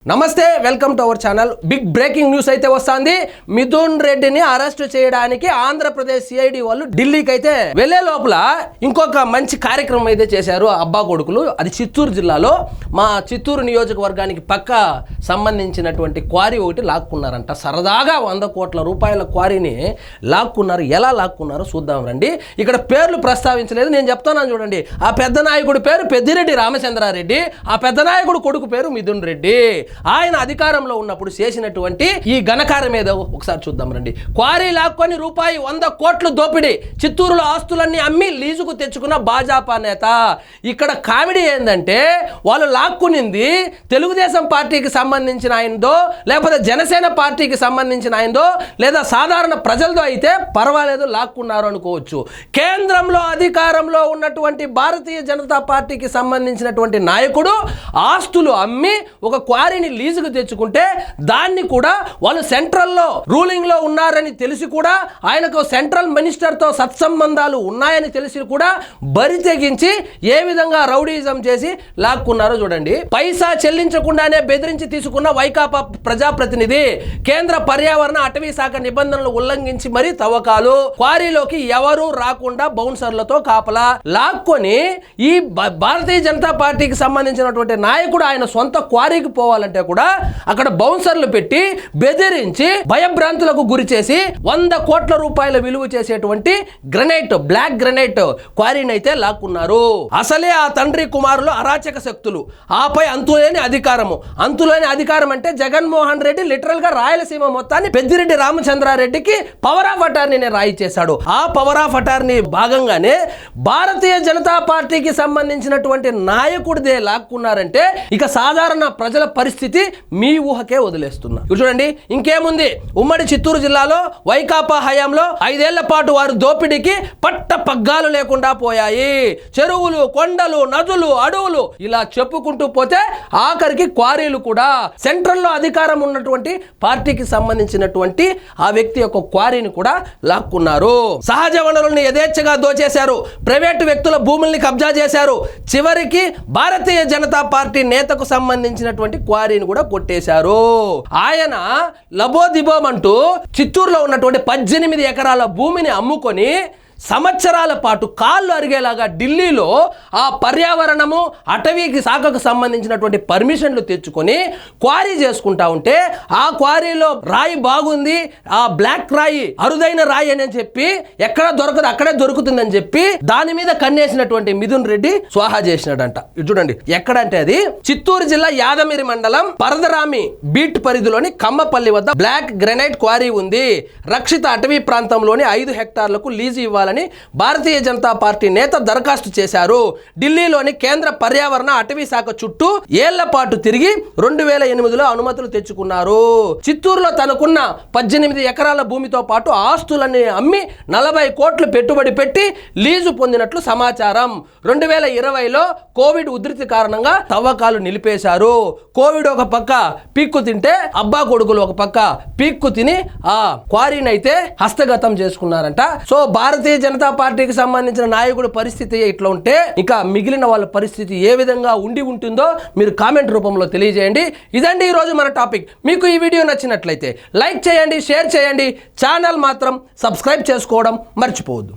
నమస్తే welcome to our channel. Big breaking news అయితే వస్తుంది. మిథున్ రెడ్డిని అరెస్ట్ చేయడానికి ఆంధ్రప్రదేశ్ సిఐడి వాళ్ళు ఢిల్లీకి అయితే వెళ్లే లోపల ఇంకొక మంచి కార్యక్రమం అయితే చేశారు అబ్బా కొడుకులు. అది చిత్తూరు జిల్లాలో మా చిత్తూరు నియోజకవర్గానికి పక్క సంబంధించినటువంటి క్వారీ ఒకటి లాక్కున్నారంట. సరదాగా 100 కోట్ల రూపాయల క్వారీని లాక్కున్నారు. ఎలా లాక్కున్నారో చూద్దాం రండి. ఇక్కడ పేర్లు ప్రస్తావించలేదు, నేను చెప్తాను చూడండి. ఆ పెద్ద నాయకుడి పేరు పెద్దిరెడ్డి రామచంద్రారెడ్డి, ఆ పెద్ద నాయకుడు కొడుకు పేరు మిథున్ రెడ్డి. ఆయన అధికారంలో ఉన్నప్పుడు చేసినటువంటి ఈ ఘనకార్యం ఏదో ఒకసారి చూద్దాం రండి. క్వారీ లాక్కొని రూపాయి 100 కోట్లు దోపిడీ, చిత్తూరులో ఆస్తులన్నీ అమ్మి లీజుకు తెచ్చుకున్న భాజపా నేత. ఇక్కడ కామెడీ ఏంటంటే వాళ్ళు లాక్కునింది తెలుగుదేశం పార్టీకి సంబంధించిన ఆయనదో, లేకపోతే జనసేన పార్టీకి సంబంధించిన ఆయనదో, లేదా సాధారణ ప్రజలదో అయితే పర్వాలేదు, లాక్కున్నారు అనుకోవచ్చు. కేంద్రంలో అధికారంలో ఉన్నటువంటి భారతీయ జనతా పార్టీకి సంబంధించినటువంటి నాయకుడు ఆస్తులు అమ్మి ఒక క్వారీ లీజుకు తెచ్చుకుంటే దాన్ని కూడా వాళ్ళు సెంట్రల్లో రూలింగ్ లో ఉన్నారని తెలిసి కూడా, ఆయనకు సెంట్రల్ మినిస్టర్ తో సత్సంబంధాలు ఉన్నాయని తెలిసి కూడా బరి తెగించి ఏ విధంగా రౌడీజం చేసి లాక్కున్నారో చూడండి. పైసా చెల్లించకుండానే బెదిరించి తీసుకున్న వైకాపా ప్రజాప్రతినిధి కేంద్ర పర్యావరణ అటవీ శాఖ నిబంధనలు ఉల్లంఘించి మరీ తవ్వకాలు, క్వారీలోకి ఎవరూ రాకుండా బౌన్సర్లతో కాపలా లాక్కొని ఈ భారతీయ జనతా పార్టీకి సంబంధించినటువంటి నాయకుడు ఆయన సొంత క్వారీకి పోవాలంటే కూడా అక్కడ బౌన్సర్లు పెట్టి బెదిరించి భయభ్రాంతులకు గురి చేసి 100 కోట్ల రూపాయల విలువ చేసేటువంటి గ్రనైట్, బ్లాక్ గ్రనైట్ క్వారీని అయితే లాక్కున్నారు. అసలే ఆ తండ్రి కుమారులు అరాచక శక్తులు, ఆపై అంతులేని అధికారము. అంతులేని అధికారం అంటే జగన్మోహన్ రెడ్డి లిటరల్ గా రాయలసీమ మొత్తాన్ని పెద్దిరెడ్డి రామచంద్రారెడ్డికి పవర్ ఆఫ్ అటార్నీని రాయి చేశాడు. ఆ పవర్ ఆఫ్ అటార్నీ భాగంగానే భారతీయ జనతా పార్టీకి సంబంధించినటువంటి నాయకుడిదే లాక్కున్నారంటే ఇక సాధారణ ప్రజల పరిస్థితి మీ ఊహకే వదిలేస్తున్నా. చూడండి, ఇంకేముంది, ఉమ్మడి చిత్తూరు జిల్లాలో వైకాపా హయాంలో 5 ఏళ్ల పాటు వారు దోపిడీకి పట్ట పగ్గాలు లేకుండా పోయాయి. చెరువులు, కొండలు, నదులు, అడవులు ఇలా చెప్పుకుంటూ పోతే ఆఖరికి క్వారీలు కూడా సెంట్రల్లో అధికారం ఉన్నటువంటి పార్టీకి సంబంధించినటువంటి ఆ వ్యక్తి యొక్క క్వారీని కూడా లాక్కున్నారు. సహజ వనరుల్ని యథేచ్ఛగా దోచేశారు. ప్రైవేటు వ్యక్తుల భూముల్ని కబ్జా చేశారు. చివరికి భారతీయ జనతా పార్టీ నేతకు సంబంధించినటువంటి క్వారీని కూడా కొట్టేశారు. ఆయన లబోదిబోమంటూ చిత్తూరులో ఉన్నటువంటి 18 ఎకరాల భూమిని అమ్ముకొని సంవత్సరాల పాటు కాళ్ళు అరిగేలాగా ఢిల్లీలో ఆ పర్యావరణము అటవీకి శాఖకు సంబంధించినటువంటి పర్మిషన్లు తెచ్చుకొని క్వారీ చేసుకుంటా ఉంటే ఆ క్వారీలో రాయి బాగుంది, ఆ బ్లాక్ రాయి అరుదైన రాయి అని చెప్పి ఎక్కడ దొరకదు అక్కడే దొరుకుతుందని చెప్పి దాని మీద కన్నేసినటువంటి మిథున్ రెడ్డి స్వాహా చేసినాడంట. చూడండి ఎక్కడంటే అది చిత్తూరు జిల్లా యాదమిరి మండలం పరదరామి బీట్ పరిధిలోని కమ్మపల్లి వద్ద బ్లాక్ గ్రెనైట్ క్వారీ ఉంది. రక్షిత అటవీ ప్రాంతంలోని 5 హెక్టార్లకు లీజు ఇవ్వాలి భారతీయ జనతా పార్టీ నేత దరఖాస్తు చేశారు. ఢిల్లీలోని కేంద్ర పర్యావరణ అటవీ శాఖ చుట్టూ ఏళ్ల పాటు తిరిగి 2008లో అనుమతులు తెచ్చుకున్నారు. చిత్తూరులో తనకున్న 18 ఎకరాల భూమితో పాటు ఆస్తులన్నీ అమ్మి 40 కోట్లు పెట్టుబడి పెట్టి లీజు పొందినట్లు సమాచారం. 2020లో కోవిడ్ ఉధృతి కారణంగా తవ్వకాలు నిలిపేశారు. కోవిడ్ ఒక పక్క పీక్కు తింటే అబ్బా కొడుకులు ఒక పక్క పీక్కు తిని ఆ క్వారీని అయితే హస్తగతం చేసుకున్నారంట. సో భారతీయ జనతా పార్టీకి సంబంధించిన నాయకుడి పరిస్థితి ఇట్లా ఉంటే ఇక మిగిలిన వాళ్ళ పరిస్థితి ఏ విధంగా ఉంటుందో మీరు కామెంట్ రూపంలో తెలియజేయండి. ఇదండి ఈరోజు మన టాపిక్. మీకు ఈ వీడియో నచ్చినట్లయితే లైక్ చేయండి, షేర్ చేయండి, ఛానల్ మాత్రం సబ్స్క్రైబ్ చేసుకోవడం మర్చిపోవద్దు.